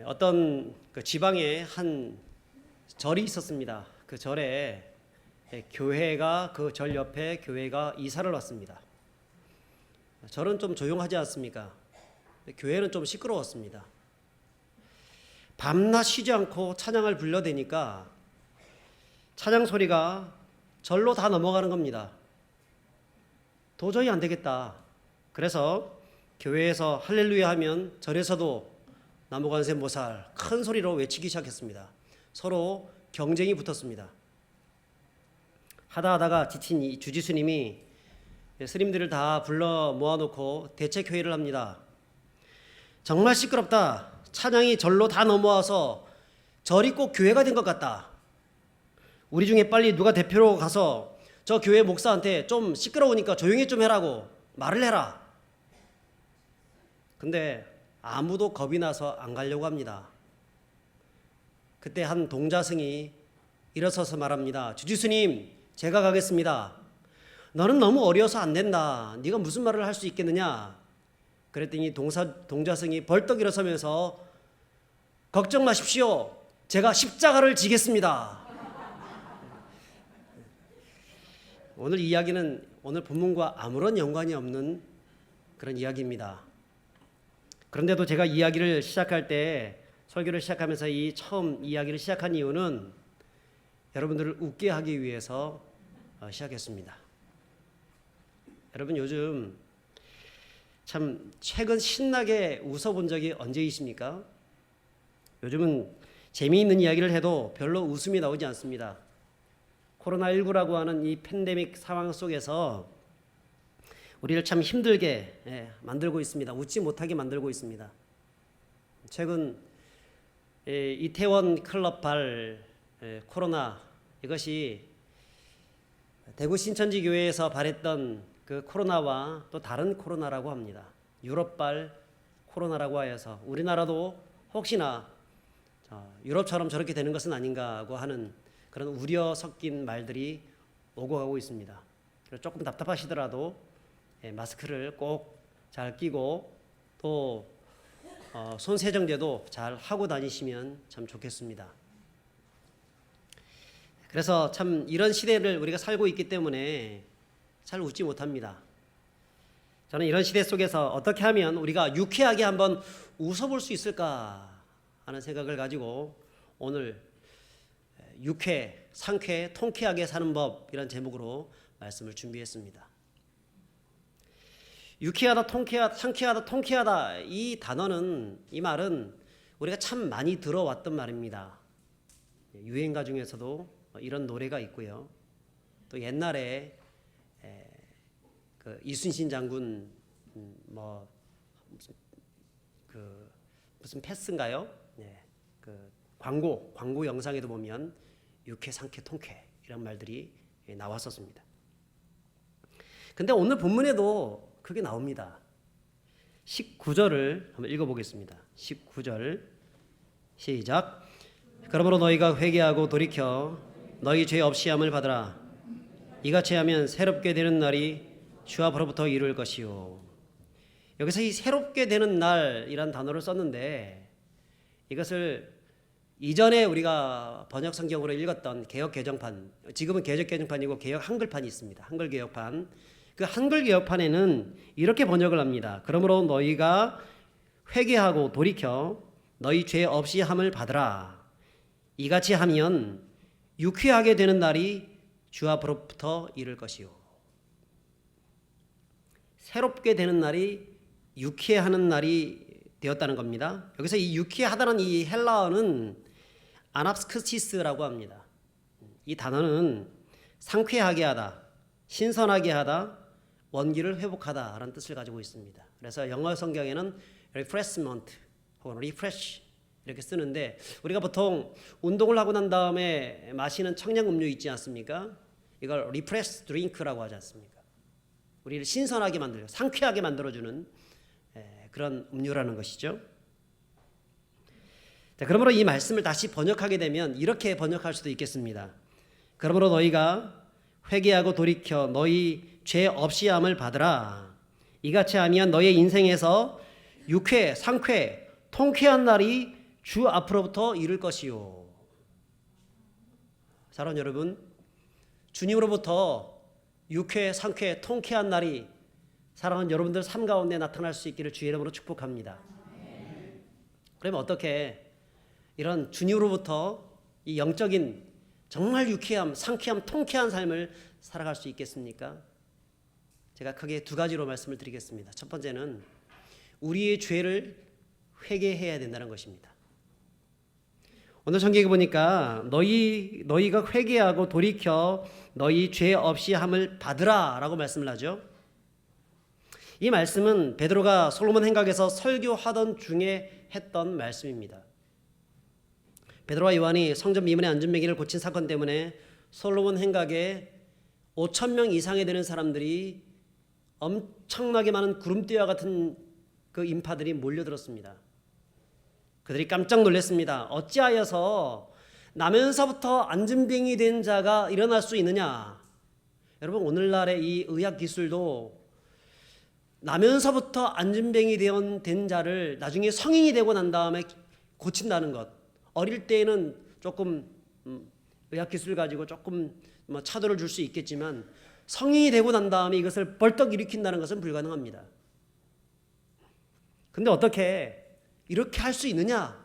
어떤 그 지방에 한 절이 있었습니다. 그 절에 교회가 그 절 옆에 교회가 이사를 왔습니다. 절은 좀 조용하지 않습니까? 교회는 좀 시끄러웠습니다. 밤낮 쉬지 않고 찬양을 불러대니까 찬양 소리가 절로 다 넘어가는 겁니다. 도저히 안 되겠다. 그래서 교회에서 할렐루야 하면 절에서도 나무관세 모살 큰 소리로 외치기 시작했습니다. 서로 경쟁이 붙었습니다. 하다가 지친 이 주지스님이 스님들을 다 불러 모아놓고 대책회의를 합니다. 정말 시끄럽다. 찬양이 절로 다 넘어와서 절이 꼭 교회가 된 것 같다. 우리 중에 빨리 누가 대표로 가서 저 교회 목사한테 좀 시끄러우니까 조용히 좀 해라고 말을 해라. 근데 아무도 겁이 나서 안 가려고 합니다. 그때 한 동자승이 일어서서 말합니다. 주지스님, 제가 가겠습니다. 너는 너무 어려서 안 된다. 네가 무슨 말을 할 수 있겠느냐. 그랬더니 동자승이 벌떡 일어서면서 걱정 마십시오. 제가 십자가를 지겠습니다. 오늘 이야기는 오늘 본문과 아무런 연관이 없는 그런 이야기입니다. 그런데도 제가 이야기를 시작할 때 설교를 시작하면서 이 처음 이야기를 시작한 이유는 여러분들을 웃게 하기 위해서 시작했습니다. 여러분 요즘 참 최근 신나게 웃어본 적이 언제이십니까? 요즘은 재미있는 이야기를 해도 별로 웃음이 나오지 않습니다. 코로나19라고 하는 이 팬데믹 상황 속에서 우리를 참 힘들게 만들고 있습니다. 웃지 못하게 만들고 있습니다. 최근 이태원 클럽발 코로나 이것이 대구 신천지 교회에서 발했던 그 코로나와 또 다른 코로나라고 합니다. 유럽발 코로나라고 하여서 우리나라도 혹시나 유럽처럼 저렇게 되는 것은 아닌가고 하는 그런 우려 섞인 말들이 오고 가고 있습니다. 조금 답답하시더라도 마스크를 꼭 잘 끼고 또 손 세정제도 잘 하고 다니시면 참 좋겠습니다. 그래서 참 이런 시대를 우리가 살고 있기 때문에 잘 웃지 못합니다. 저는 이런 시대 속에서 어떻게 하면 우리가 유쾌하게 한번 웃어볼 수 있을까 하는 생각을 가지고 오늘 유쾌, 상쾌, 통쾌하게 사는 법 이런 제목으로 말씀을 준비했습니다. 유쾌하다, 통쾌하다, 상쾌하다, 통쾌하다 이 단어는 이 말은 우리가 참 많이 들어왔던 말입니다. 유행가 중에서도 이런 노래가 있고요. 또 옛날에 그 이순신 장군 무슨 패스인가요? 그 광고 영상에도 보면 유쾌, 상쾌, 통쾌 이런 말들이 나왔었습니다. 근데 오늘 본문에도 그게 나옵니다. 19절을 한번 읽어보겠습니다. 19절 시작. 그러므로 너희가 회개하고 돌이켜 너희 죄 없이 함을 받으라. 이같이 하면 새롭게 되는 날이 주 앞으로부터 이룰 것이요. 여기서 이 새롭게 되는 날이란 단어를 썼는데 이것을 이전에 우리가 번역 성경으로 읽었던 개역 개정판, 지금은 개역 개정판이고 개역 한글판이 있습니다. 한글 개역판. 그 한글 개역판에는 이렇게 번역을 합니다. 그러므로 너희가 회개하고 돌이켜 너희 죄 없이 함을 받으라. 이같이 하면 유쾌하게 되는 날이 주 앞으로부터 이를 것이요. 새롭게 되는 날이 유쾌하는 날이 되었다는 겁니다. 여기서 이 유쾌하다는 이 헬라어는 아납스크시스라고 합니다. 이 단어는 상쾌하게 하다, 신선하게 하다, 원기를 회복하다라는 뜻을 가지고 있습니다. 그래서 영어 성경에는 refreshment 혹은 refresh 이렇게 쓰는데 우리가 보통 운동을 하고 난 다음에 마시는 청량 음료 있지 않습니까? 이걸 refresh drink라고 하지 않습니까? 우리를 신선하게 만들고 상쾌하게 만들어주는 그런 음료라는 것이죠. 자, 그러므로 이 말씀을 다시 번역하게 되면 이렇게 번역할 수도 있겠습니다. 그러므로 너희가 회개하고 돌이켜 너희 죄 없이 함을 받으라. 이같이 하면 너의 인생에서 유쾌, 상쾌, 통쾌한 날이 주 앞으로부터 이를 것이요. 사랑하는 여러분, 주님으로부터 유쾌, 상쾌, 통쾌한 날이 사랑하는 여러분들 삶 가운데 나타날 수 있기를 주의 이름으로 축복합니다. 그러면 어떻게 이런 주님으로부터 이 영적인 정말 유쾌함, 상쾌함, 통쾌한 삶을 살아갈 수 있겠습니까? 제가 크게 두 가지로 말씀을 드리겠습니다. 첫 번째는 우리의 죄를 회개해야 된다는 것입니다. 오늘 성경에 보니까 너희가 회개하고 돌이켜 너희 죄 없이 함을 받으라 라고 말씀을 하죠. 이 말씀은 베드로가 솔로몬 행각에서 설교하던 중에 했던 말씀입니다. 베드로와 요한이 성전 미문의 안전매기를 고친 사건 때문에 솔로몬 행각에 5,000명 이상이 되는 사람들이 엄청나게 많은 구름대와 같은 그 인파들이 몰려들었습니다. 그들이 깜짝 놀랐습니다. 어찌하여서 나면서부터 안전병이 된 자가 일어날 수 있느냐? 여러분, 오늘날의 이 의학 기술도 나면서부터 안전병이 된 자를 나중에 성인이 되고 난 다음에 고친다는 것. 어릴 때에는 조금 의학 기술 가지고 조금 차도를 줄 수 있겠지만 성인이 되고 난 다음에 이것을 벌떡 일으킨다는 것은 불가능합니다. 근데 어떻게 이렇게 할 수 있느냐?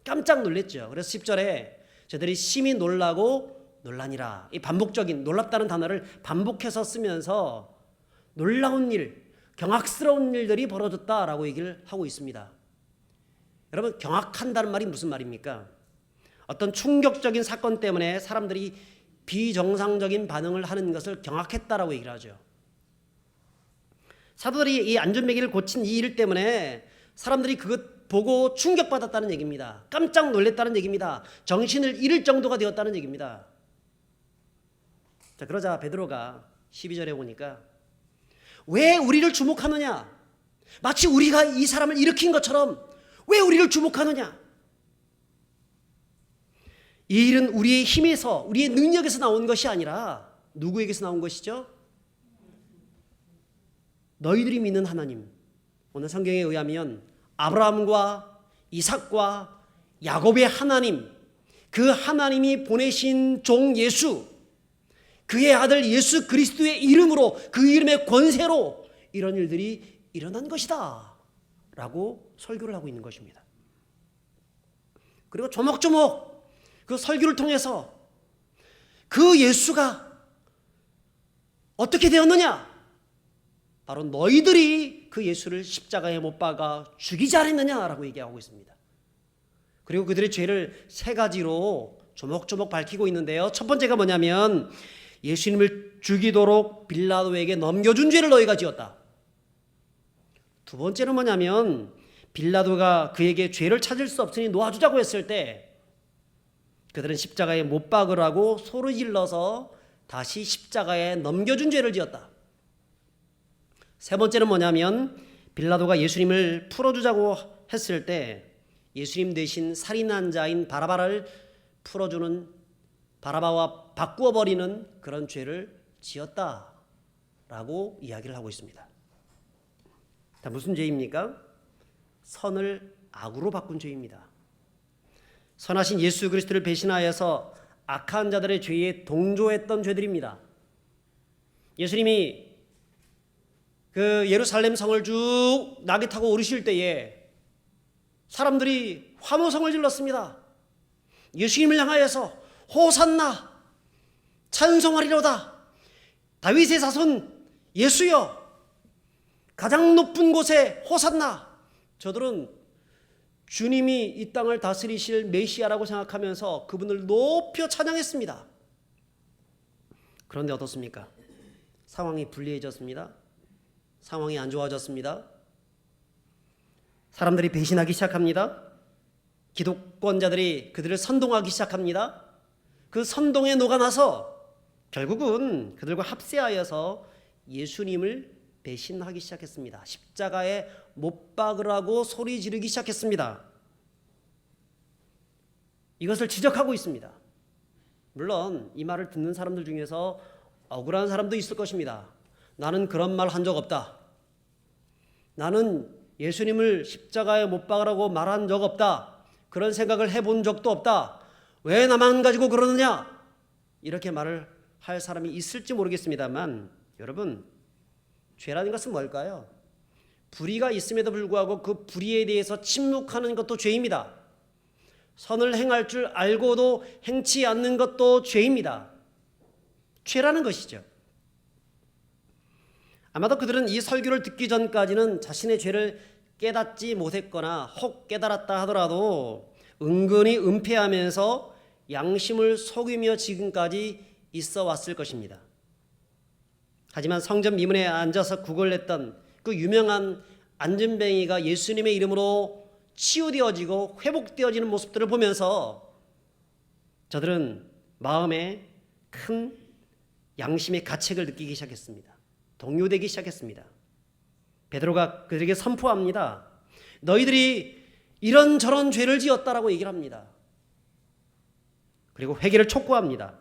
깜짝 놀랐죠. 그래서 10절에 저들이 심히 놀라고 놀라니라. 이 반복적인 놀랍다는 단어를 반복해서 쓰면서 놀라운 일, 경악스러운 일들이 벌어졌다라고 얘기를 하고 있습니다. 여러분, 경악한다는 말이 무슨 말입니까? 어떤 충격적인 사건 때문에 사람들이 비정상적인 반응을 하는 것을 경악했다라고 얘기를 하죠. 사도들이 이 안전매기를 고친 이 일 때문에 사람들이 그것 보고 충격받았다는 얘기입니다. 깜짝 놀랐다는 얘기입니다. 정신을 잃을 정도가 되었다는 얘기입니다. 자, 그러자 베드로가 12절에 오니까 왜 우리를 주목하느냐? 마치 우리가 이 사람을 일으킨 것처럼 왜 우리를 주목하느냐? 이 일은 우리의 힘에서, 우리의 능력에서 나온 것이 아니라 누구에게서 나온 것이죠? 너희들이 믿는 하나님. 오늘 성경에 의하면 아브라함과 이삭과 야곱의 하나님, 그 하나님이 보내신 종 예수, 그의 아들 예수 그리스도의 이름으로, 그 이름의 권세로 이런 일들이 일어난 것이다 라고 설교를 하고 있는 것입니다. 그리고 조목조목 그 설교를 통해서 그 예수가 어떻게 되었느냐? 바로 너희들이 그 예수를 십자가에 못 박아 죽이지 않았느냐라고 얘기하고 있습니다. 그리고 그들의 죄를 세 가지로 조목조목 밝히고 있는데요. 첫 번째가 뭐냐면 예수님을 죽이도록 빌라도에게 넘겨준 죄를 너희가 지었다. 두 번째는 뭐냐면 빌라도가 그에게 죄를 찾을 수 없으니 놓아주자고 했을 때 그들은 십자가에 못 박으라고 소리 질러서 다시 십자가에 넘겨준 죄를 지었다. 세 번째는 뭐냐면 빌라도가 예수님을 풀어주자고 했을 때 예수님 대신 살인한 자인 바라바를 풀어주는, 바라바와 바꾸어버리는 그런 죄를 지었다라고 이야기를 하고 있습니다. 자, 무슨 죄입니까? 선을 악으로 바꾼 죄입니다. 선하신 예수 그리스도를 배신하여서 악한 자들의 죄에 동조했던 죄들입니다. 예수님이 그 예루살렘 성을 쭉 나귀 타고 오르실 때에 사람들이 환호성을 질렀습니다. 예수님을 향하여서 호산나 찬송하리로다. 다윗의 자손 예수여 가장 높은 곳에 호산나. 저들은 주님이 이 땅을 다스리실 메시아라고 생각하면서 그분을 높여 찬양했습니다. 그런데 어떻습니까? 상황이 불리해졌습니다. 상황이 안 좋아졌습니다. 사람들이 배신하기 시작합니다. 기독권자들이 그들을 선동하기 시작합니다. 그 선동에 녹아나서 결국은 그들과 합세하여서 예수님을 배신하기 시작했습니다. 십자가에 못 박으라고 소리 지르기 시작했습니다. 이것을 지적하고 있습니다. 물론 이 말을 듣는 사람들 중에서 억울한 사람도 있을 것입니다. 나는 그런 말 한 적 없다. 나는 예수님을 십자가에 못 박으라고 말한 적 없다. 그런 생각을 해본 적도 없다. 왜 나만 가지고 그러느냐? 이렇게 말을 할 사람이 있을지 모르겠습니다만 여러분, 죄라는 것은 뭘까요? 불의가 있음에도 불구하고 그 불의에 대해서 침묵하는 것도 죄입니다. 선을 행할 줄 알고도 행치 않는 것도 죄입니다. 죄라는 것이죠. 아마도 그들은 이 설교를 듣기 전까지는 자신의 죄를 깨닫지 못했거나 혹 깨달았다 하더라도 은근히 은폐하면서 양심을 속이며 지금까지 있어 왔을 것입니다. 하지만 성전 미문에 앉아서 구걸했던 그 유명한 안전뱅이가 예수님의 이름으로 치유되어지고 회복되어지는 모습들을 보면서 저들은 마음에 큰 양심의 가책을 느끼기 시작했습니다. 동요되기 시작했습니다. 베드로가 그들에게 선포합니다. 너희들이 이런저런 죄를 지었다라고 얘기를 합니다. 그리고 회개를 촉구합니다.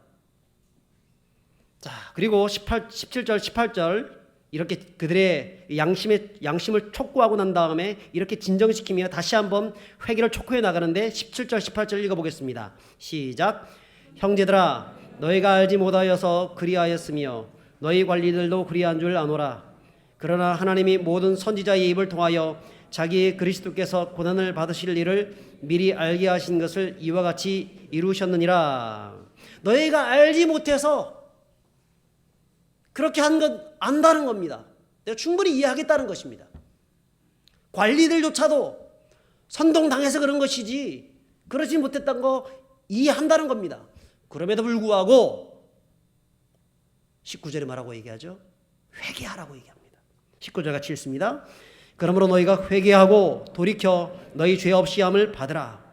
자, 그리고 17절 18절 이렇게 그들의 양심을 촉구하고 난 다음에 이렇게 진정시키며 다시 한번 회개를 촉구해 나가는데 17절 18절 읽어보겠습니다. 시작. 형제들아 너희가 알지 못하여서 그리하였으며 너희 관리들도 그리한 줄 아노라. 그러나 하나님이 모든 선지자의 입을 통하여 자기의 그리스도께서 고난을 받으실 일을 미리 알게 하신 것을 이와 같이 이루셨느니라. 너희가 알지 못해서 그렇게 한 건 안다는 겁니다. 내가 충분히 이해하겠다는 것입니다. 관리들조차도 선동당해서 그런 것이지 그러지 못했던 거 이해한다는 겁니다. 그럼에도 불구하고 19절에 뭐라고 얘기하죠? 회개하라고 얘기합니다. 19절 같이 읽습니다. 그러므로 너희가 회개하고 돌이켜 너희 죄 없이 함을 받으라.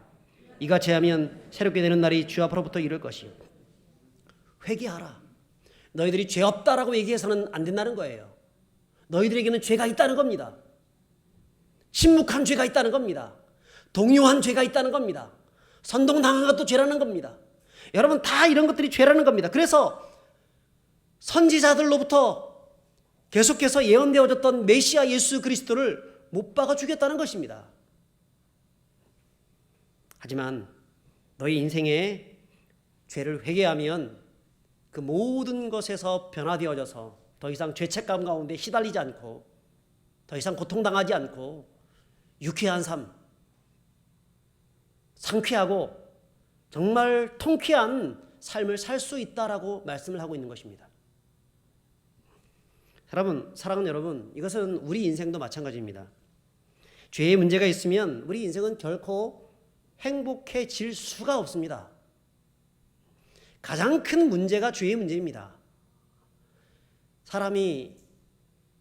이같이 하면 새롭게 되는 날이 주 앞으로부터 이를 것이요. 회개하라. 너희들이 죄 없다라고 얘기해서는 안 된다는 거예요. 너희들에게는 죄가 있다는 겁니다. 침묵한 죄가 있다는 겁니다. 동요한 죄가 있다는 겁니다. 선동당한 것도 죄라는 겁니다. 여러분 다 이런 것들이 죄라는 겁니다. 그래서 선지자들로부터 계속해서 예언되어졌던 메시아 예수 그리스도를 못 박아 죽였다는 것입니다. 하지만 너희 인생에 죄를 회개하면 그 모든 것에서 변화되어져서 더 이상 죄책감 가운데 시달리지 않고 더 이상 고통당하지 않고 유쾌한 삶, 상쾌하고 정말 통쾌한 삶을 살 수 있다라고 말씀을 하고 있는 것입니다. 여러분, 사랑하는 여러분, 이것은 우리 인생도 마찬가지입니다. 죄의 문제가 있으면 우리 인생은 결코 행복해질 수가 없습니다. 가장 큰 문제가 죄의 문제입니다. 사람이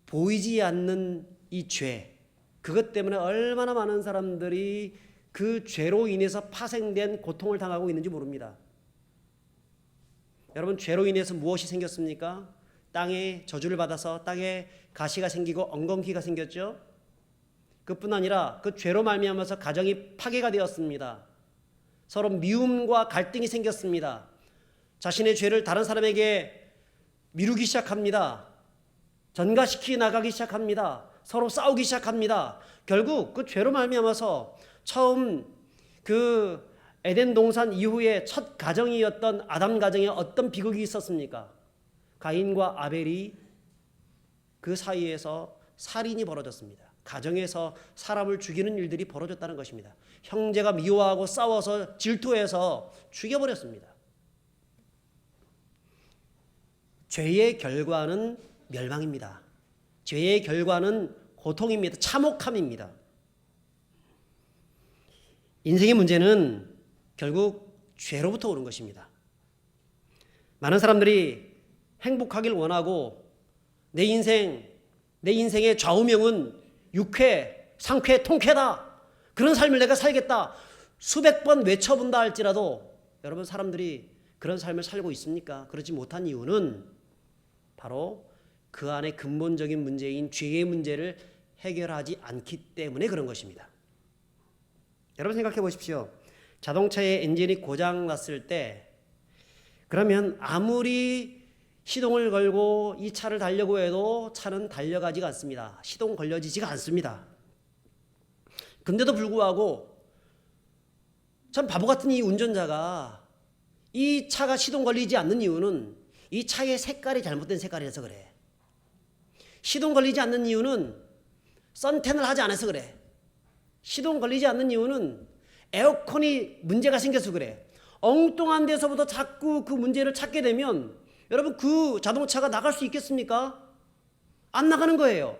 보이지 않는 이 죄, 그것 때문에 얼마나 많은 사람들이 그 죄로 인해서 파생된 고통을 당하고 있는지 모릅니다. 여러분, 죄로 인해서 무엇이 생겼습니까? 땅에 저주를 받아서 땅에 가시가 생기고 엉겅퀴가 생겼죠. 그뿐 아니라 그 죄로 말미암아서 가정이 파괴가 되었습니다. 서로 미움과 갈등이 생겼습니다. 자신의 죄를 다른 사람에게 미루기 시작합니다. 전가시키 나가기 시작합니다. 서로 싸우기 시작합니다. 결국 그 죄로 말미암아서 처음 그 에덴 동산 이후에 첫 가정이었던 아담 가정에 어떤 비극이 있었습니까? 가인과 아벨이 그 사이에서 살인이 벌어졌습니다. 가정에서 사람을 죽이는 일들이 벌어졌다는 것입니다. 형제가 미워하고 싸워서 질투해서 죽여버렸습니다. 죄의 결과는 멸망입니다. 죄의 결과는 고통입니다. 참혹함입니다. 인생의 문제는 결국 죄로부터 오는 것입니다. 많은 사람들이 행복하길 원하고 내 인생의 좌우명은 유쾌, 상쾌, 통쾌다. 그런 삶을 내가 살겠다. 수백 번 외쳐본다 할지라도 여러분 사람들이 그런 삶을 살고 있습니까? 그러지 못한 이유는 바로 그 안에 근본적인 문제인 죄의 문제를 해결하지 않기 때문에 그런 것입니다. 여러분 생각해 보십시오. 자동차의 엔진이 고장 났을 때 그러면 아무리 시동을 걸고 이 차를 달려고 해도 차는 달려가지가 않습니다. 시동 걸려지지가 않습니다. 근데도 불구하고 참 바보 같은 이 운전자가 이 차가 시동 걸리지 않는 이유는 이 차의 색깔이 잘못된 색깔이라서 그래. 시동 걸리지 않는 이유는 선텐을 하지 않아서 그래. 시동 걸리지 않는 이유는 에어컨이 문제가 생겨서 그래. 엉뚱한 데서부터 자꾸 그 문제를 찾게 되면 여러분 그 자동차가 나갈 수 있겠습니까? 안 나가는 거예요.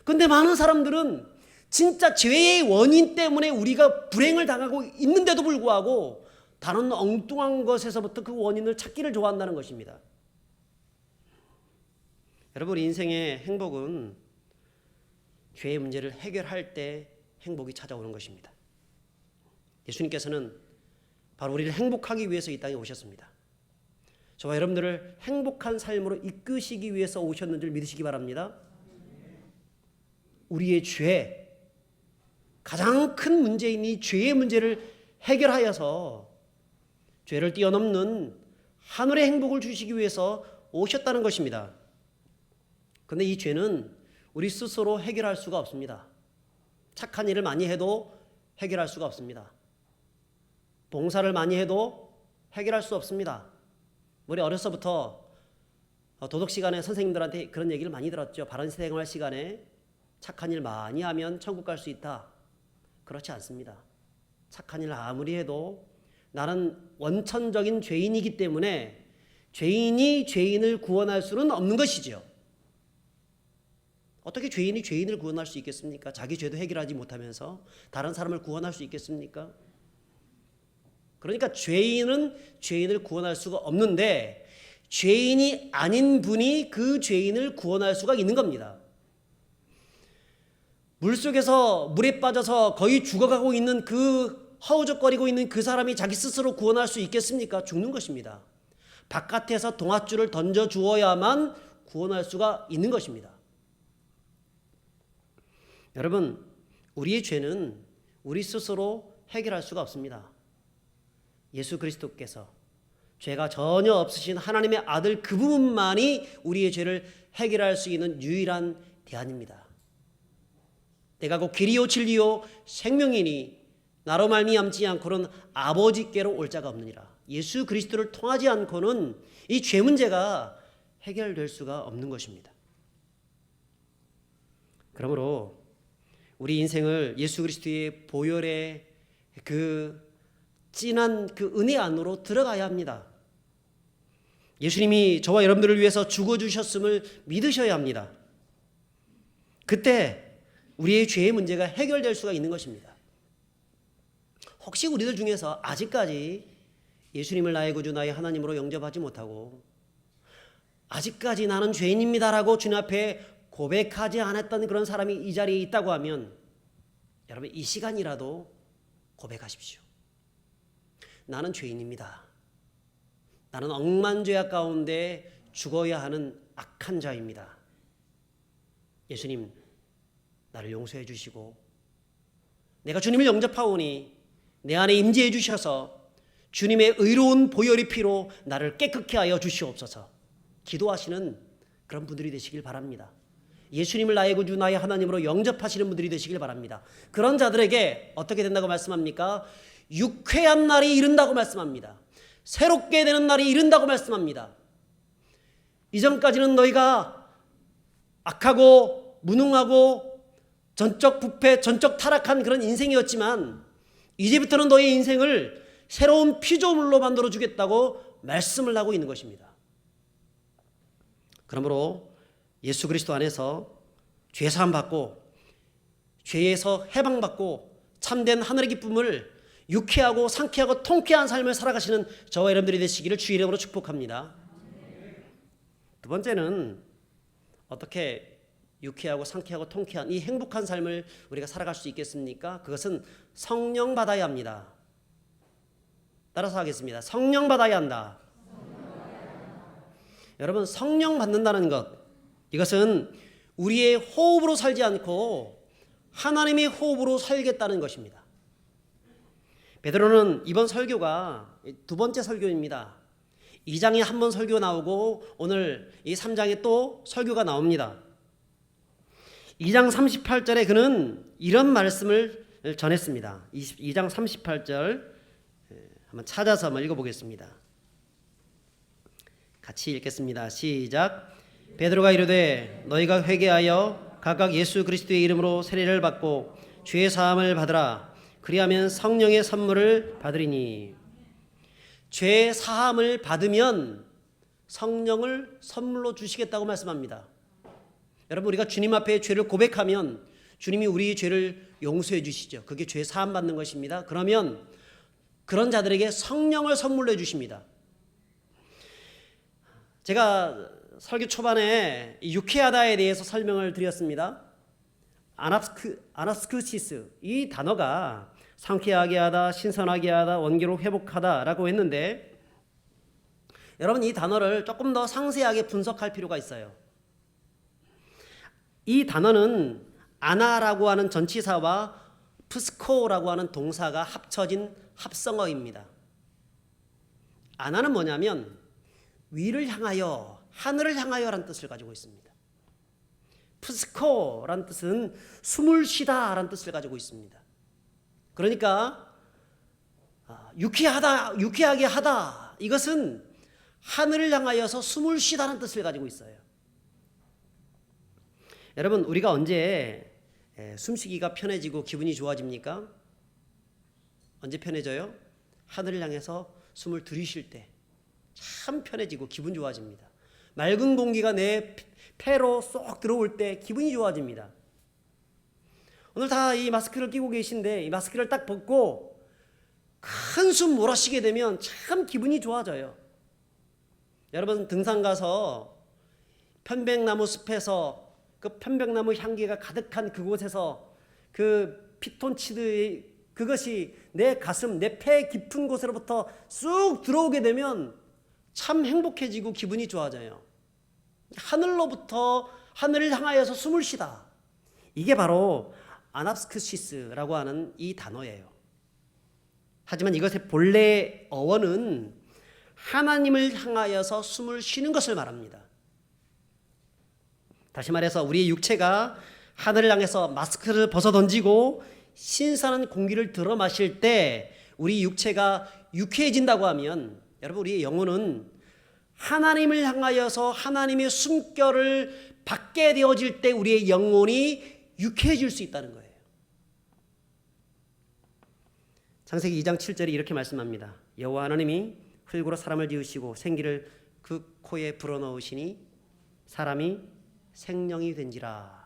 근데 많은 사람들은 진짜 죄의 원인 때문에 우리가 불행을 당하고 있는데도 불구하고 다른 엉뚱한 것에서부터 그 원인을 찾기를 좋아한다는 것입니다. 여러분 인생의 행복은 죄의 문제를 해결할 때 행복이 찾아오는 것입니다. 예수님께서는 바로 우리를 행복하기 위해서 이 땅에 오셨습니다. 저와 여러분들을 행복한 삶으로 이끄시기 위해서 오셨는 줄 믿으시기 바랍니다. 우리의 죄, 가장 큰 문제인 이 죄의 문제를 해결하여서 죄를 뛰어넘는 하늘의 행복을 주시기 위해서 오셨다는 것입니다. 그런데 이 죄는 우리 스스로 해결할 수가 없습니다. 착한 일을 많이 해도 해결할 수가 없습니다. 봉사를 많이 해도 해결할 수 없습니다. 우리 어려서부터 도덕 시간에 선생님들한테 그런 얘기를 많이 들었죠. 바른 생활 시간에 착한 일 많이 하면 천국 갈 수 있다. 그렇지 않습니다. 착한 일 아무리 해도 나는 원천적인 죄인이기 때문에 죄인이 죄인을 구원할 수는 없는 것이죠. 어떻게 죄인이 죄인을 구원할 수 있겠습니까? 자기 죄도 해결하지 못하면서 다른 사람을 구원할 수 있겠습니까? 그러니까 죄인은 죄인을 구원할 수가 없는데 죄인이 아닌 분이 그 죄인을 구원할 수가 있는 겁니다. 물속에서 물에 빠져서 거의 죽어가고 있는 그 허우적거리고 있는 그 사람이 자기 스스로 구원할 수 있겠습니까? 죽는 것입니다. 바깥에서 동아줄을 던져 주어야만 구원할 수가 있는 것입니다. 여러분, 우리의 죄는 우리 스스로 해결할 수가 없습니다. 예수 그리스도께서 죄가 전혀 없으신 하나님의 아들 그 부분만이 우리의 죄를 해결할 수 있는 유일한 대안입니다. 내가 곧 길이요 진리요 생명이니 나로 말미암지 않고는 아버지께로 올 자가 없느니라. 예수 그리스도를 통하지 않고는 이 죄 문제가 해결될 수가 없는 것입니다. 그러므로 우리 인생을 예수 그리스도의 보혈의 그 진한 그 은혜 안으로 들어가야 합니다. 예수님이 저와 여러분들을 위해서 죽어주셨음을 믿으셔야 합니다. 그때 우리의 죄의 문제가 해결될 수가 있는 것입니다. 혹시 우리들 중에서 아직까지 예수님을 나의 구주 나의 하나님으로 영접하지 못하고 아직까지 나는 죄인입니다라고 주님 앞에 고백하지 않았던 그런 사람이 이 자리에 있다고 하면 여러분 이 시간이라도 고백하십시오. 나는 죄인입니다. 나는 억만죄악 가운데 죽어야 하는 악한 자입니다. 예수님 나를 용서해 주시고 내가 주님을 영접하오니 내 안에 임재해 주셔서 주님의 의로운 보혈의 피로 나를 깨끗게 하여 주시옵소서. 기도하시는 그런 분들이 되시길 바랍니다. 예수님을 나의 구주 나의 하나님으로 영접하시는 분들이 되시길 바랍니다. 그런 자들에게 어떻게 된다고 말씀합니까? 유쾌한 날이 이른다고 말씀합니다. 새롭게 되는 날이 이른다고 말씀합니다. 이전까지는 너희가 악하고 무능하고 전적 부패, 전적 타락한 그런 인생이었지만 이제부터는 너의 인생을 새로운 피조물로 만들어 주겠다고 말씀을 하고 있는 것입니다. 그러므로 예수 그리스도 안에서 죄사함 받고 죄에서 해방받고 참된 하늘의 기쁨을 유쾌하고 상쾌하고 통쾌한 삶을 살아가시는 저와 여러분들이 되시기를 주의 이름으로 축복합니다. 두 번째는 어떻게 유쾌하고 상쾌하고 통쾌한 이 행복한 삶을 우리가 살아갈 수 있겠습니까? 그것은 성령 받아야 합니다. 따라서 하겠습니다. 성령 받아야 한다. 여러분 성령 받는다는 것 이것은 우리의 호흡으로 살지 않고 하나님의 호흡으로 살겠다는 것입니다. 베드로는 이번 설교가 두 번째 설교입니다. 2장에 한 번 설교 나오고 오늘 이 3장에 또 설교가 나옵니다. 2장 38절에 그는 이런 말씀을 전했습니다. 2장 38절 한번 찾아서 한번 읽어보겠습니다. 같이 읽겠습니다. 시작. 베드로가 이르되 너희가 회개하여 각각 예수 그리스도의 이름으로 세례를 받고 죄 사함을 받으라. 그리하면 성령의 선물을 받으리니. 죄 사함을 받으면 성령을 선물로 주시겠다고 말씀합니다. 여러분, 우리가 주님 앞에 죄를 고백하면 주님이 우리 죄를 용서해 주시죠. 그게 죄 사함 받는 것입니다. 그러면 그런 자들에게 성령을 선물로 해 주십니다. 제가 설교 초반에 유쾌하다에 대해서 설명을 드렸습니다. 아나스크시스, 이 단어가 상쾌하게 하다, 신선하게 하다, 원기로 회복하다라고 했는데, 여러분, 이 단어를 조금 더 상세하게 분석할 필요가 있어요. 이 단어는 아나라고 하는 전치사와 프스코라고 하는 동사가 합쳐진 합성어입니다. 아나는 뭐냐면 위를 향하여, 하늘을 향하여라는 뜻을 가지고 있습니다. 프스코라는 뜻은 숨을 쉬다라는 뜻을 가지고 있습니다. 그러니까 유쾌하게 하다, 이것은 하늘을 향하여서 숨을 쉬다는 뜻을 가지고 있어요. 여러분, 우리가 언제 숨쉬기가 편해지고 기분이 좋아집니까? 언제 편해져요? 하늘을 향해서 숨을 들이쉴 때 참 편해지고 기분 좋아집니다. 맑은 공기가 내 폐로 쏙 들어올 때 기분이 좋아집니다. 오늘 다 이 마스크를 끼고 계신데 이 마스크를 딱 벗고 큰 숨 몰아쉬게 되면 참 기분이 좋아져요. 여러분, 등산 가서 편백나무 숲에서 그 편백나무 향기가 가득한 그곳에서 그 피톤치드, 그것이 내 가슴, 내 폐 깊은 곳으로부터 쑥 들어오게 되면 참 행복해지고 기분이 좋아져요. 하늘로부터, 하늘을 향하여서 숨을 쉬다, 이게 바로 아나스크시스라고 하는 이 단어예요. 하지만 이것의 본래 어원은 하나님을 향하여서 숨을 쉬는 것을 말합니다. 다시 말해서 우리의 육체가 하늘을 향해서 마스크를 벗어 던지고 신선한 공기를 들어 마실 때 우리 육체가 유쾌해진다고 하면, 여러분, 우리의 영혼은 하나님을 향하여서 하나님의 숨결을 받게 되어질 때 우리의 영혼이 유쾌해질 수 있다는 거예요. 창세기 2장 7절에 이렇게 말씀합니다. 여호와 하나님이 흙으로 사람을 지으시고 생기를 그 코에 불어넣으시니 사람이 생명이 된지라.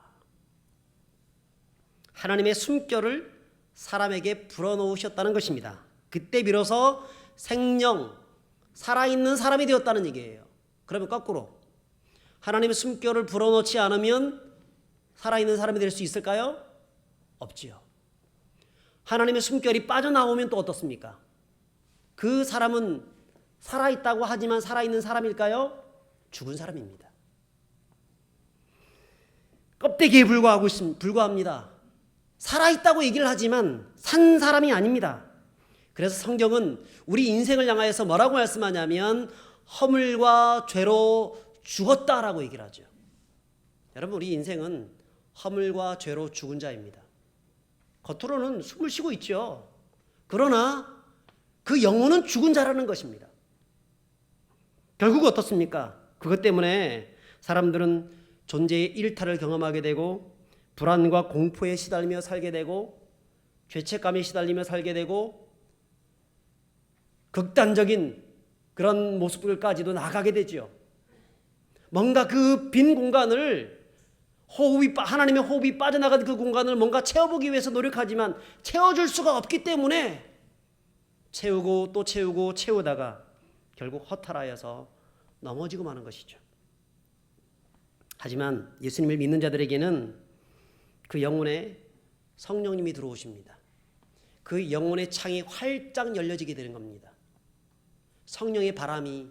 하나님의 숨결을 사람에게 불어넣으셨다는 것입니다. 그때 비로소 생명, 살아있는 사람이 되었다는 얘기예요. 그러면 거꾸로 하나님의 숨결을 불어넣지 않으면 살아있는 사람이 될 수 있을까요? 없지요. 하나님의 숨결이 빠져나오면 또 어떻습니까? 그 사람은 살아있다고 하지만 살아있는 사람일까요? 죽은 사람입니다. 껍데기에 불과합니다. 살아있다고 얘기를 하지만 산 사람이 아닙니다. 그래서 성경은 우리 인생을 향하여서 뭐라고 말씀하냐면 허물과 죄로 죽었다라고 얘기를 하죠. 여러분, 우리 인생은 허물과 죄로 죽은 자입니다. 겉으로는 숨을 쉬고 있죠. 그러나 그 영혼은 죽은 자라는 것입니다. 결국 어떻습니까? 그것 때문에 사람들은 존재의 일탈을 경험하게 되고 불안과 공포에 시달리며 살게 되고 죄책감에 시달리며 살게 되고 극단적인 그런 모습들까지도 나가게 되죠. 뭔가 그 빈 공간을 하나님의 호흡이 빠져나간 그 공간을 뭔가 채워보기 위해서 노력하지만 채워줄 수가 없기 때문에 채우고 또 채우고 채우다가 결국 허탈하여서 넘어지고 마는 것이죠. 하지만 예수님을 믿는 자들에게는 그 영혼에 성령님이 들어오십니다. 그 영혼의 창이 활짝 열려지게 되는 겁니다. 성령의 바람이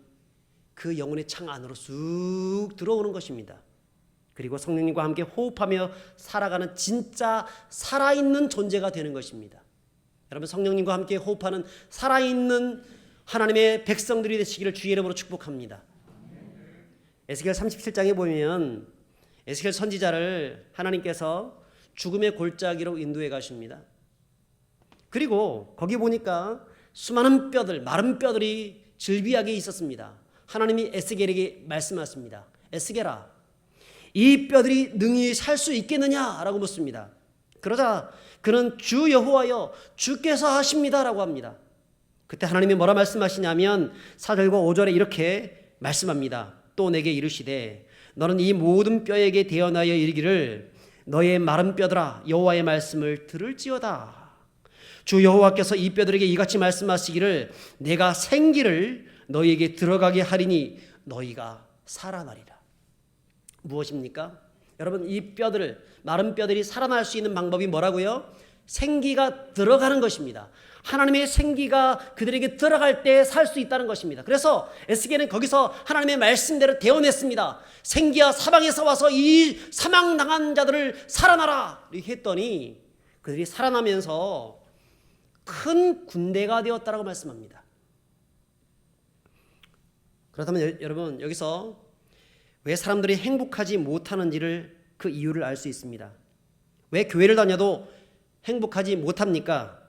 그 영혼의 창 안으로 쑥 들어오는 것입니다. 그리고 성령님과 함께 호흡하며 살아가는 진짜 살아있는 존재가 되는 것입니다. 여러분, 성령님과 함께 호흡하는 살아있는 하나님의 백성들이 되시기를 주의 이름으로 축복합니다. 에스겔 37장에 보면 에스겔 선지자를 하나님께서 죽음의 골짜기로 인도해 가십니다. 그리고 거기 보니까 수많은 뼈들, 마른 뼈들이 즐비하게 있었습니다. 하나님이 에스겔에게 말씀하십니다. 에스겔아, 이 뼈들이 능히 살 수 있겠느냐라고 묻습니다. 그러자 그는 주 여호와여 주께서 하십니다라고 합니다. 그때 하나님이 뭐라 말씀하시냐면 4절과 5절에 이렇게 말씀합니다. 또 내게 이르시되 너는 이 모든 뼈에게 대언하여 이르기를 너의 마른 뼈들아 여호와의 말씀을 들을지어다. 주 여호와께서 이 뼈들에게 이같이 말씀하시기를 내가 생기를 너희에게 들어가게 하리니 너희가 살아나리라. 무엇입니까? 여러분, 이 뼈들을, 마른 뼈들이 살아날 수 있는 방법이 뭐라고요? 생기가 들어가는 것입니다. 하나님의 생기가 그들에게 들어갈 때 살 수 있다는 것입니다. 그래서 에스겔은 거기서 하나님의 말씀대로 대언했습니다. 생기야 사방에서 와서 이 사망당한 자들을 살아나라 이렇게 했더니 그들이 살아나면서 큰 군대가 되었다라고 말씀합니다. 그렇다면 여러분, 여기서 왜 사람들이 행복하지 못하는지를 그 이유를 알 수 있습니다. 왜 교회를 다녀도 행복하지 못합니까?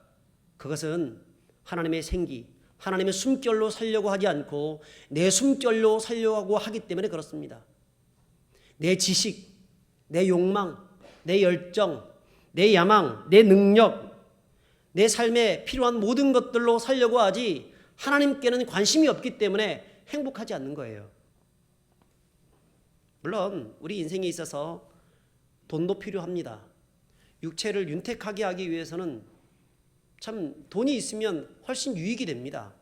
그것은 하나님의 생기, 하나님의 숨결로 살려고 하지 않고 내 숨결로 살려고 하기 때문에 그렇습니다. 내 지식, 내 욕망, 내 열정, 내 야망, 내 능력, 내 삶에 필요한 모든 것들로 살려고 하지 하나님께는 관심이 없기 때문에 행복하지 않는 거예요. 물론 우리 인생에 있어서 돈도 필요합니다. 육체를 윤택하게 하기 위해서는 참 돈이 있으면 훨씬 유익이 됩니다.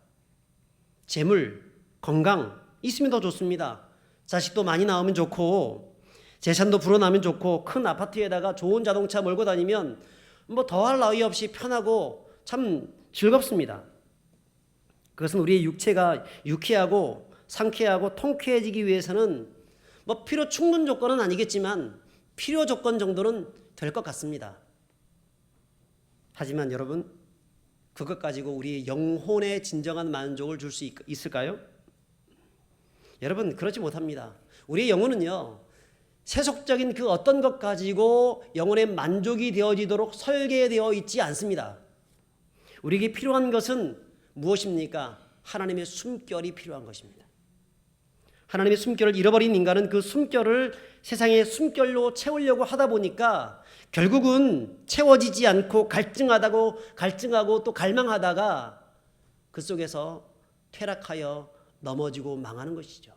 재물, 건강 있으면 더 좋습니다. 자식도 많이 낳으면 좋고 재산도 불어나면 좋고 큰 아파트에다가 좋은 자동차 몰고 다니면 뭐 더할 나위 없이 편하고 참 즐겁습니다. 그것은 우리의 육체가 유쾌하고 상쾌하고 통쾌해지기 위해서는 뭐 필요 충분 조건은 아니겠지만 필요 조건 정도는 될 것 같습니다. 하지만 여러분, 그것 가지고 우리 영혼에 진정한 만족을 줄 수 있을까요? 여러분, 그렇지 못합니다. 우리의 영혼은요, 세속적인 그 어떤 것 가지고 영혼의 만족이 되어지도록 설계되어 있지 않습니다. 우리에게 필요한 것은 무엇입니까? 하나님의 숨결이 필요한 것입니다. 하나님의 숨결을 잃어버린 인간은 그 숨결을 세상의 숨결로 채우려고 하다 보니까 결국은 채워지지 않고 갈증하고 또 갈망하다가 그 속에서 퇴락하여 넘어지고 망하는 것이죠.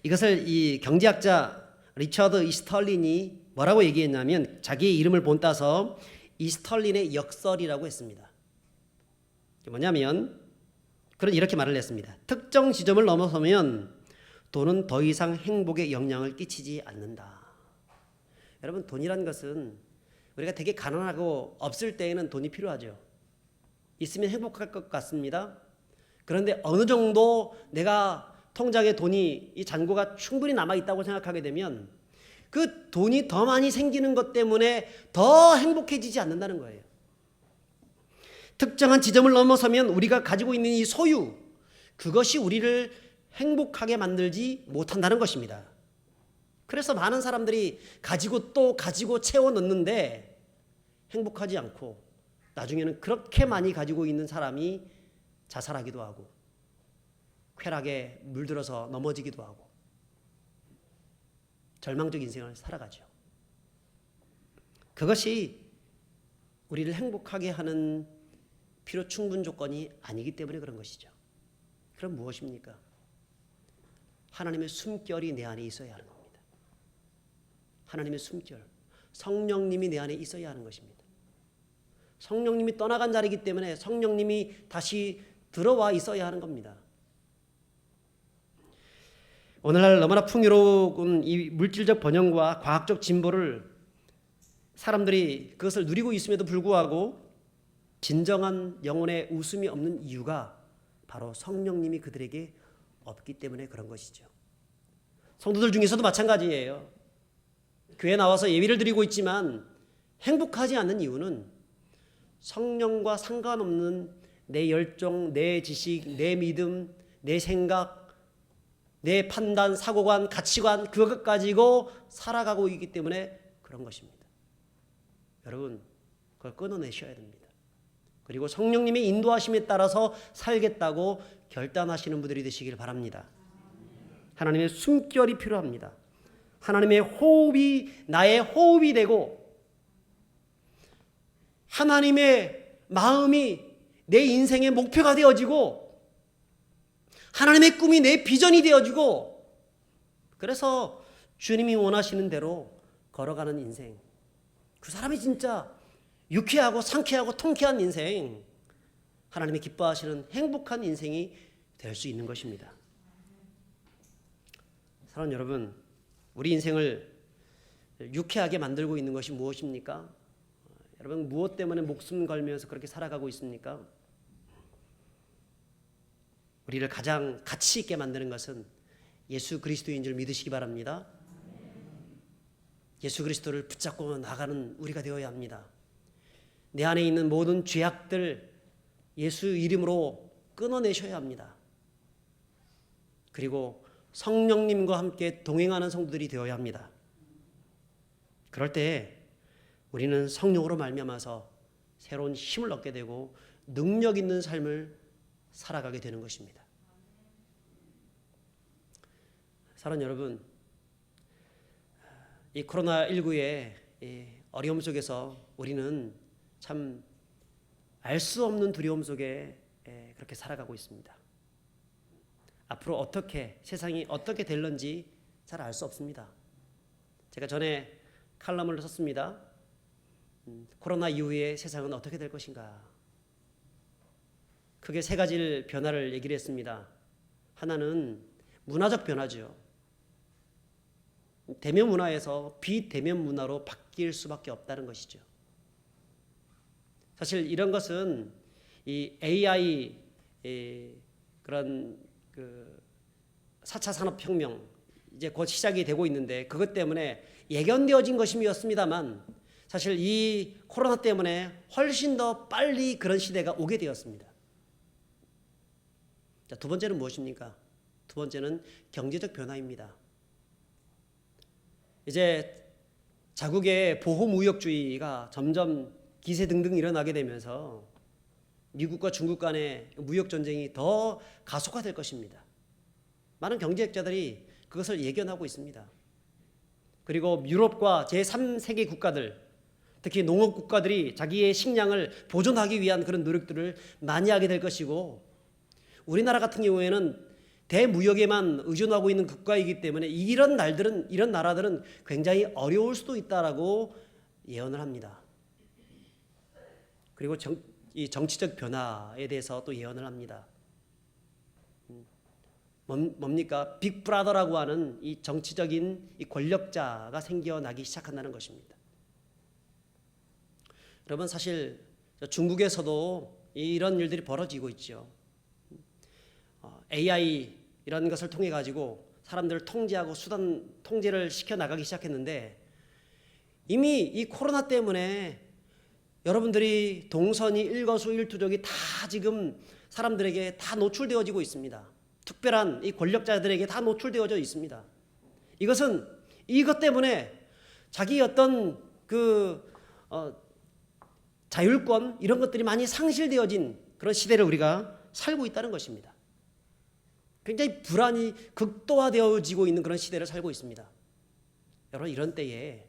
이것을 이 경제학자 리처드 이스털린이 뭐라고 얘기했냐면 자기의 이름을 본따서 이스털린의 역설이라고 했습니다. 뭐냐면 그런 이렇게 말을 했습니다. 특정 지점을 넘어서면 돈은 더 이상 행복에 영향을 끼치지 않는다. 여러분, 돈이란 것은 우리가 되게 가난하고 없을 때에는 돈이 필요하죠. 있으면 행복할 것 같습니다. 그런데 어느 정도 내가 통장에 돈이 이 잔고가 충분히 남아있다고 생각하게 되면 그 돈이 더 많이 생기는 것 때문에 더 행복해지지 않는다는 거예요. 특정한 지점을 넘어서면 우리가 가지고 있는 이 소유, 그것이 우리를 행복하게 만들지 못한다는 것입니다. 그래서 많은 사람들이 가지고 또 가지고 채워 넣는데 행복하지 않고 나중에는 그렇게 많이 가지고 있는 사람이 자살하기도 하고 쾌락에 물들어서 넘어지기도 하고 절망적 인생을 살아가죠. 그것이 우리를 행복하게 하는 필요 충분 조건이 아니기 때문에 그런 것이죠. 그럼 무엇입니까? 하나님의 숨결이 내 안에 있어야 하는 겁니다. 하나님의 숨결, 성령님이 내 안에 있어야 하는 것입니다. 성령님이 떠나간 자리이기 때문에 성령님이 다시 들어와 있어야 하는 겁니다. 오늘날 너무나 풍요로운 이 물질적 번영과 과학적 진보를 사람들이 그것을 누리고 있음에도 불구하고 진정한 영혼의 웃음이 없는 이유가 바로 성령님이 그들에게 없기 때문에 그런 것이죠. 성도들 중에서도 마찬가지예요. 교회 나와서 예배를 드리고 있지만 행복하지 않는 이유는 성령과 상관없는 내 열정, 내 지식, 내 믿음, 내 생각, 내 판단, 사고관, 가치관 그것 가지고 살아가고 있기 때문에 그런 것입니다. 여러분, 그걸 끊어내셔야 됩니다. 그리고 성령님의 인도하심에 따라서 살겠다고 결단하시는 분들이 되시길 바랍니다. 하나님의 숨결이 필요합니다. 하나님의 호흡이 나의 호흡이 되고 하나님의 마음이 내 인생의 목표가 되어지고 하나님의 꿈이 내 비전이 되어지고 그래서 주님이 원하시는 대로 걸어가는 인생, 그 사람이 진짜 유쾌하고 상쾌하고 통쾌한 인생, 하나님이 기뻐하시는 행복한 인생이 될 수 있는 것입니다. 사랑하는 여러분, 우리 인생을 유쾌하게 만들고 있는 것이 무엇입니까? 여러분, 무엇 때문에 목숨 걸면서 그렇게 살아가고 있습니까? 우리를 가장 가치 있게 만드는 것은 예수 그리스도인 줄 믿으시기 바랍니다. 예수 그리스도를 붙잡고 나가는 우리가 되어야 합니다. 내 안에 있는 모든 죄악들 예수 이름으로 끊어내셔야 합니다. 그리고 성령님과 함께 동행하는 성도들이 되어야 합니다. 그럴 때 우리는 성령으로 말미암아서 새로운 힘을 얻게 되고 능력 있는 삶을 살아가게 되는 것입니다. 사랑하는 여러분, 이 코로나19의 어려움 속에서 우리는 참 알 수 없는 두려움 속에 그렇게 살아가고 있습니다. 앞으로 어떻게 세상이 어떻게 될런지 잘 알 수 없습니다. 제가 전에 칼럼을 썼습니다. 코로나 이후에 세상은 어떻게 될 것인가. 크게 세 가지 변화를 얘기를 했습니다. 하나는 문화적 변화죠. 대면 문화에서 비대면 문화로 바뀔 수밖에 없다는 것이죠. 사실 이런 것은 이 AI 그런 그 4차 산업혁명 이제 곧 시작이 되고 있는데 그것 때문에 예견되어진 것이었습니다만 사실 이 코로나 때문에 훨씬 더 빨리 그런 시대가 오게 되었습니다. 자, 두 번째는 무엇입니까? 두 번째는 경제적 변화입니다. 이제 자국의 보호무역주의가 점점 기세등등 일어나게 되면서 미국과 중국 간의 무역 전쟁이 더 가속화될 것입니다. 많은 경제학자들이 그것을 예견하고 있습니다. 그리고 유럽과 제3세계 국가들, 특히 농업 국가들이 자기의 식량을 보존하기 위한 그런 노력들을 많이 하게 될 것이고 우리나라 같은 경우에는 대무역에만 의존하고 있는 국가이기 때문에 이런 나라들은 굉장히 어려울 수도 있다라고 예언을 합니다. 그리고 이 정치적 변화에 대해서 또 예언을 합니다. 뭡니까? 빅브라더라고 하는 이 정치적인 이 권력자가 생겨나기 시작한다는 것입니다. 여러분, 사실 중국에서도 이런 일들이 벌어지고 있죠. AI 이런 것을 통해 가지고 사람들을 통제하고 수단 통제를 시켜 나가기 시작했는데 이미 이 코로나 때문에 여러분들이 동선이 일거수일투족이 다 지금 사람들에게 다 노출되어지고 있습니다. 특별한 이 권력자들에게 다 노출되어져 있습니다. 이것은 이것 때문에 자기 어떤 자율권 이런 것들이 많이 상실되어진 그런 시대를 우리가 살고 있다는 것입니다. 굉장히 불안이 극도화되어지고 있는 그런 시대를 살고 있습니다. 여러분, 이런 때에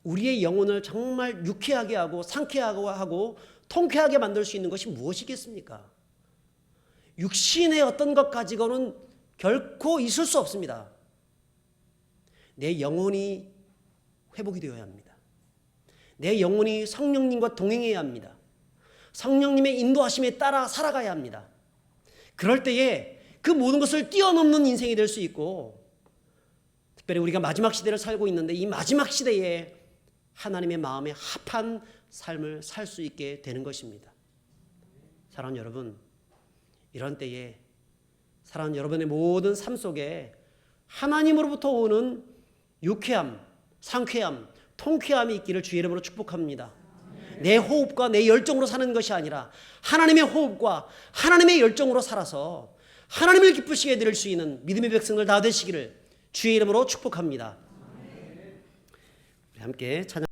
우리의 영혼을 정말 유쾌하게 하고 상쾌하게 하고 통쾌하게 만들 수 있는 것이 무엇이겠습니까? 육신의 어떤 것 가지고는 결코 있을 수 없습니다. 내 영혼이 회복이 되어야 합니다. 내 영혼이 성령님과 동행해야 합니다. 성령님의 인도하심에 따라 살아가야 합니다. 그럴 때에 그 모든 것을 뛰어넘는 인생이 될 수 있고 특별히 우리가 마지막 시대를 살고 있는데 이 마지막 시대에 하나님의 마음에 합한 삶을 살 수 있게 되는 것입니다. 사랑하는 여러분, 이런 때에 사랑하는 여러분의 모든 삶 속에 하나님으로부터 오는 유쾌함, 상쾌함, 통쾌함이 있기를 주의 이름으로 축복합니다. 내 호흡과 내 열정으로 사는 것이 아니라 하나님의 호흡과 하나님의 열정으로 살아서 하나님을 기쁘시게 해드릴 수 있는 믿음의 백성들 다 되시기를 주의 이름으로 축복합니다. 우리 함께 찬양